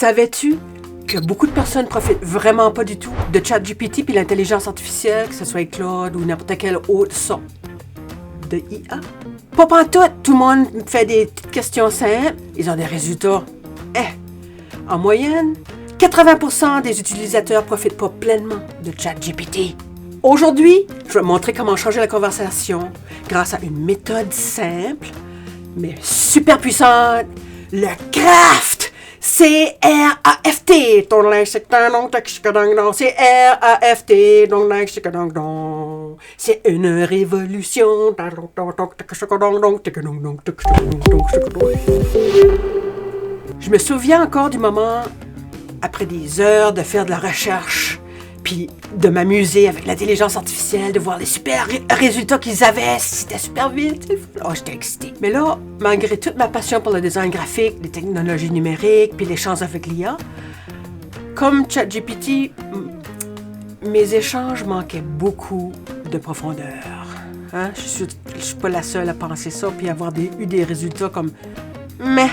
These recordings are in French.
Savais-tu que beaucoup de personnes profitent vraiment pas du tout de ChatGPT puis l'intelligence artificielle, que ce soit Claude ou n'importe quelle autre sorte de IA? Pas pantoute, tout le monde fait des petites questions simples, ils ont des résultats. En moyenne, 80% des utilisateurs profitent pas pleinement de ChatGPT. Aujourd'hui, je vais montrer comment changer la conversation grâce à une méthode simple, mais super puissante, le CRAFT! C-R-A-F-T! C-R-A-F-T! C'est une révolution! Je me souviens encore du moment, après des heures de faire de la recherche, puis de m'amuser avec l'intelligence artificielle, de voir les super résultats qu'ils avaient, c'était super vite. Oh, j'étais excitée. Mais là, malgré toute ma passion pour le design graphique, les technologies numériques, puis l'échange avec l'IA, comme ChatGPT, mes échanges manquaient beaucoup de profondeur. Hein? Je suis pas la seule à penser ça, puis avoir eu des résultats comme... Mais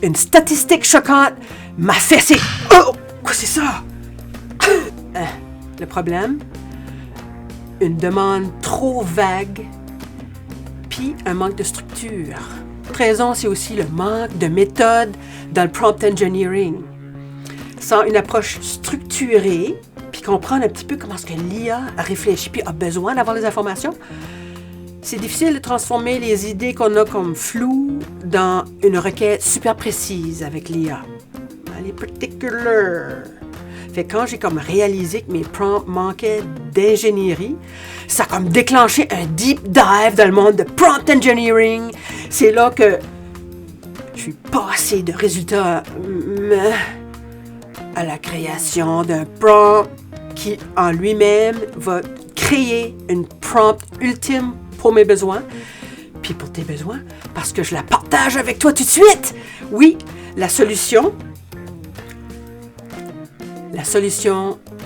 une statistique choquante m'a fessé. Oh! Quoi c'est ça? Le problème, une demande trop vague, puis un manque de structure. L'autre raison, c'est aussi le manque de méthode dans le prompt engineering. Sans une approche structurée, puis comprendre un petit peu comment est-ce que l'IA réfléchit puis a besoin d'avoir les informations, c'est difficile de transformer les idées qu'on a comme floues dans une requête super précise avec l'IA. Les particular. Fait que quand j'ai comme réalisé que mes prompts manquaient d'ingénierie, ça a comme déclenché un deep dive dans le monde de prompt engineering. C'est là que je suis passé de résultats à la création d'un prompt qui, en lui-même, va créer une prompt ultime pour mes besoins, puis pour tes besoins, parce que je la partage avec toi tout de suite. Oui, la solution,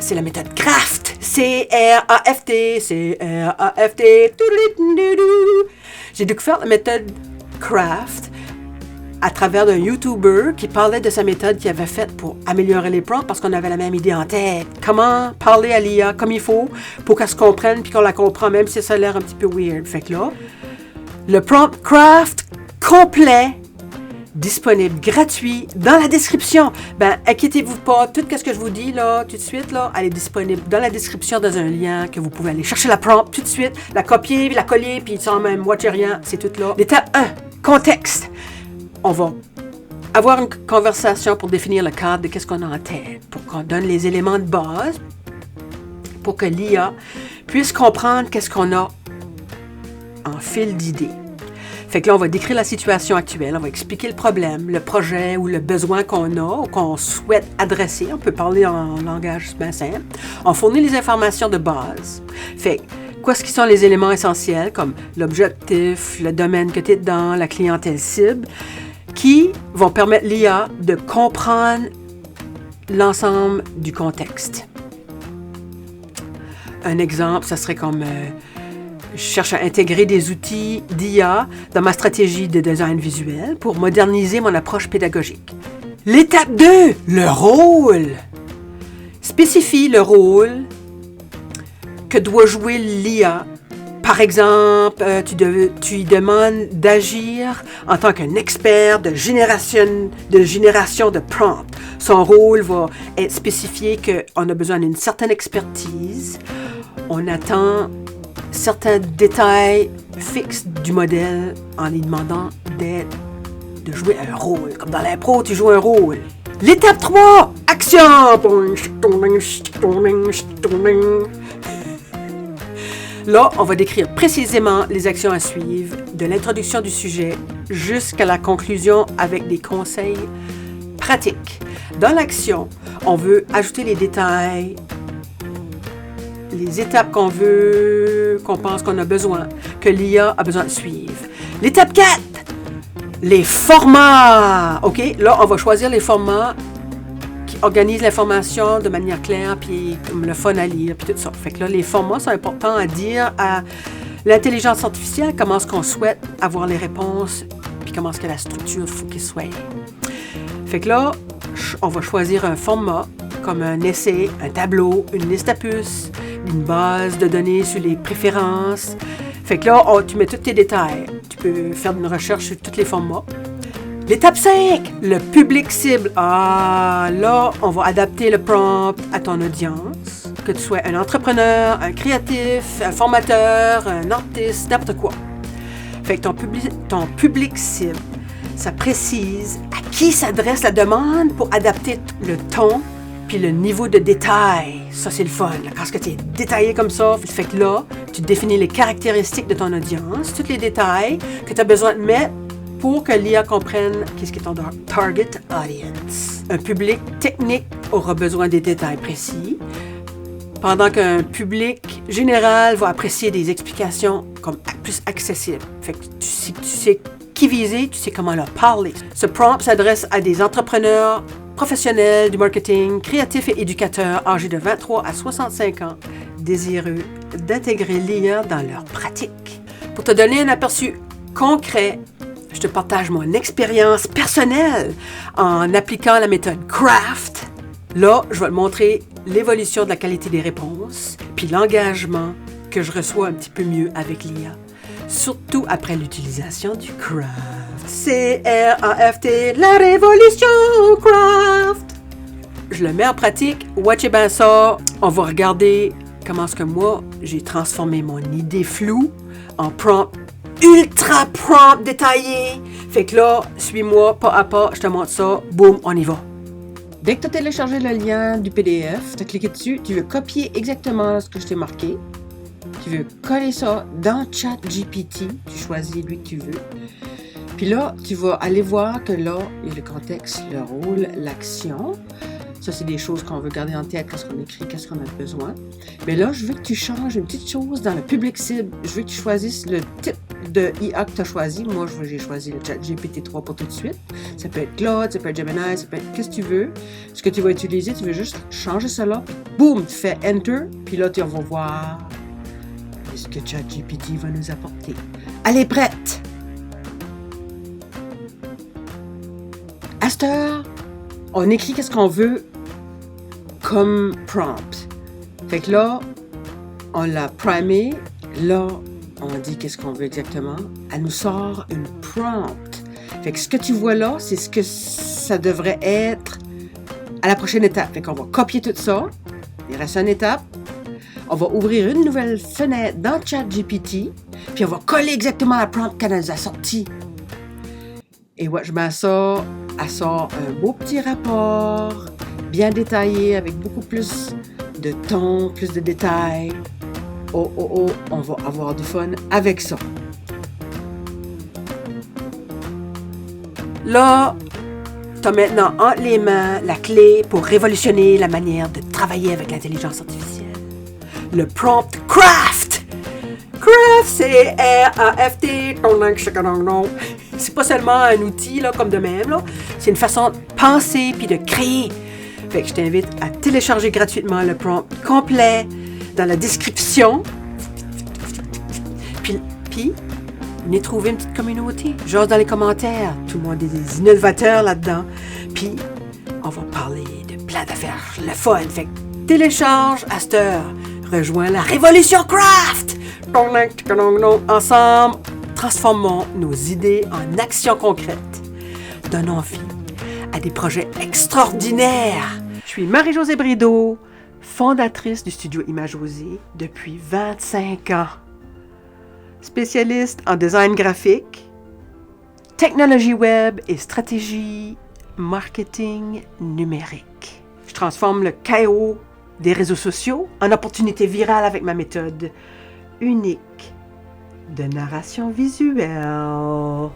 c'est la méthode CRAFT. C-R-A-F-T. C-R-A-F-T. J'ai découvert la méthode CRAFT à travers d'un YouTuber qui parlait de sa méthode qu'il avait faite pour améliorer les prompts parce qu'on avait la même idée en tête. Comment parler à l'IA comme il faut pour qu'elle se comprenne puis qu'on la comprend même si ça a l'air un petit peu weird. Fait que là, le prompt CRAFT complet, disponible gratuit dans la description. Ben, inquiétez-vous pas, tout ce que je vous dis là, tout de suite, là, elle est disponible dans la description dans un lien que vous pouvez aller chercher la prompt tout de suite, la copier, la coller, puis sans même moitié rien, c'est tout là. L'étape 1, contexte. On va avoir une conversation pour définir le cadre de qu'est-ce qu'on a en tête, pour qu'on donne les éléments de base, pour que l'IA puisse comprendre qu'est-ce qu'on a en fil d'idées. Fait que là, on va décrire la situation actuelle, on va expliquer le problème, le projet ou le besoin qu'on a ou qu'on souhaite adresser. On peut parler en langage bien simple. On fournit les informations de base. Fait qu'est-ce qui sont les éléments essentiels comme l'objectif, le domaine que tu es dedans, la clientèle cible, qui vont permettre l'IA de comprendre l'ensemble du contexte. Un exemple, ça serait comme... je cherche à intégrer des outils d'IA dans ma stratégie de design visuel pour moderniser mon approche pédagogique. L'étape 2, le rôle. Spécifie le rôle que doit jouer l'IA. Par exemple, tu lui demandes d'agir en tant qu'un expert de génération de prompts. Son rôle va être spécifié qu'on a besoin d'une certaine expertise. On attend certains détails fixes du modèle en lui demandant de jouer un rôle. Comme dans l'impro, tu joues un rôle. L'étape 3, action! Là, on va décrire précisément les actions à suivre, de l'introduction du sujet jusqu'à la conclusion avec des conseils pratiques. Dans l'action, on veut ajouter les détails, les étapes qu'on pense qu'on a besoin, que l'IA a besoin de suivre. L'étape 4, les formats. OK, là, on va choisir les formats qui organisent l'information de manière claire, puis comme le fun à lire, puis tout ça. Fait que là, les formats sont importants à dire à l'intelligence artificielle, comment est-ce qu'on souhaite avoir les réponses, puis comment est-ce que la structure faut qu'il soit. Fait que là, on va choisir un format comme un essai, un tableau, une liste à puces, une base de données sur les préférences. Fait que là, tu mets tous tes détails. Tu peux faire une recherche sur tous les formats. L'étape 5, le public cible. Ah, là, on va adapter le prompt à ton audience. Que tu sois un entrepreneur, un créatif, un formateur, un artiste, n'importe quoi. Fait que ton public cible, ça précise à qui s'adresse la demande pour adapter le ton puis le niveau de détail. Ça, c'est le fun. Là. Quand tu es détaillé comme ça, fait que là, tu définis les caractéristiques de ton audience, tous les détails que tu as besoin de mettre pour que l'IA comprenne qu'est-ce qui est ton target audience. Un public technique aura besoin des détails précis, pendant qu'un public général va apprécier des explications comme plus accessibles. Fait que tu sais qui viser, tu sais comment leur parler. Ce prompt s'adresse à des entrepreneurs professionnels du marketing, créatifs et éducateurs âgés de 23 à 65 ans, désireux d'intégrer l'IA dans leur pratique. Pour te donner un aperçu concret, je te partage mon expérience personnelle en appliquant la méthode CRAFT. Là, je vais te montrer l'évolution de la qualité des réponses, puis l'engagement que je reçois un petit peu mieux avec l'IA, surtout après l'utilisation du CRAFT. C-R-A-F-T, la révolution CRAFT! Je le mets en pratique, watchez bien ça. On va regarder comment est-ce que moi, j'ai transformé mon idée floue en prompt ultra prompt détaillé. Fait que là, suis-moi pas à pas, je te montre ça, boum, on y va. Dès que tu as téléchargé le lien du PDF, tu as cliqué dessus, tu veux copier exactement ce que je t'ai marqué. Tu veux coller ça dans ChatGPT, tu choisis lui que tu veux. Puis là, tu vas aller voir que là, il y a le contexte, le rôle, l'action. Ça, c'est des choses qu'on veut garder en tête quand on écrit, qu'est-ce qu'on a besoin. Mais là, je veux que tu changes une petite chose dans le public cible. Je veux que tu choisisses le type de IA que tu as choisi. Moi, j'ai choisi le ChatGPT 3 pour tout de suite. Ça peut être Claude, ça peut être Gemini, ça peut être qu'est-ce que tu veux. Ce que tu vas utiliser, tu veux juste changer cela. Boum, tu fais Enter. Puis là, tu vas voir ce que ChatGPT va nous apporter. Elle est prête! À cette heure, on écrit qu'est-ce qu'on veut comme prompt. Fait que là, on l'a primé. Là, on dit qu'est-ce qu'on veut exactement. Elle nous sort une prompt. Fait que ce que tu vois là, c'est ce que ça devrait être à la prochaine étape. Fait qu'on va copier tout ça. Il reste une étape. On va ouvrir une nouvelle fenêtre dans ChatGPT. Puis on va coller exactement la prompt qu'elle nous a sortie. Et ouais, je mets ça. Elle sort un beau petit rapport, bien détaillé, avec beaucoup plus de ton, plus de détails. Oh, on va avoir du fun avec ça. Là, tu as maintenant entre les mains la clé pour révolutionner la manière de travailler avec l'intelligence artificielle. Le prompt CRAFT! CRAFT, c'est R-A-F-T. C'est pas seulement un outil là, comme de même, là. C'est une façon de penser puis de créer. Fait que je t'invite à télécharger gratuitement le prompt complet dans la description. Puis venez trouver une petite communauté. Genre dans les commentaires. Tout le monde est des innovateurs là-dedans. Puis on va parler de plein d'affaires. Le fun. Fait que télécharge à cette heure. Rejoins la révolution CRAFT! Ensemble, transformons nos idées en actions concrètes. Donnons vie à des projets extraordinaires. Je suis Marie-Josée Brideau, fondatrice du studio Imagosée depuis 25 ans. Spécialiste en design graphique, technologie web et stratégie marketing numérique. Je transforme le chaos des réseaux sociaux en opportunité virale avec ma méthode unique de narration visuelle.